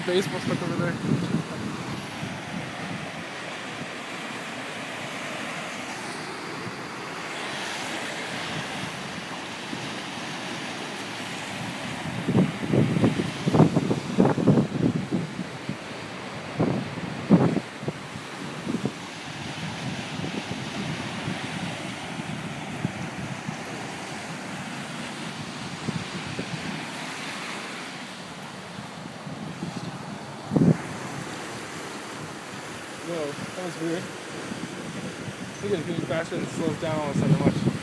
baseball stuck over there. Whoa, that was weird. Look at it getting faster and it slows down all of a sudden. Watch.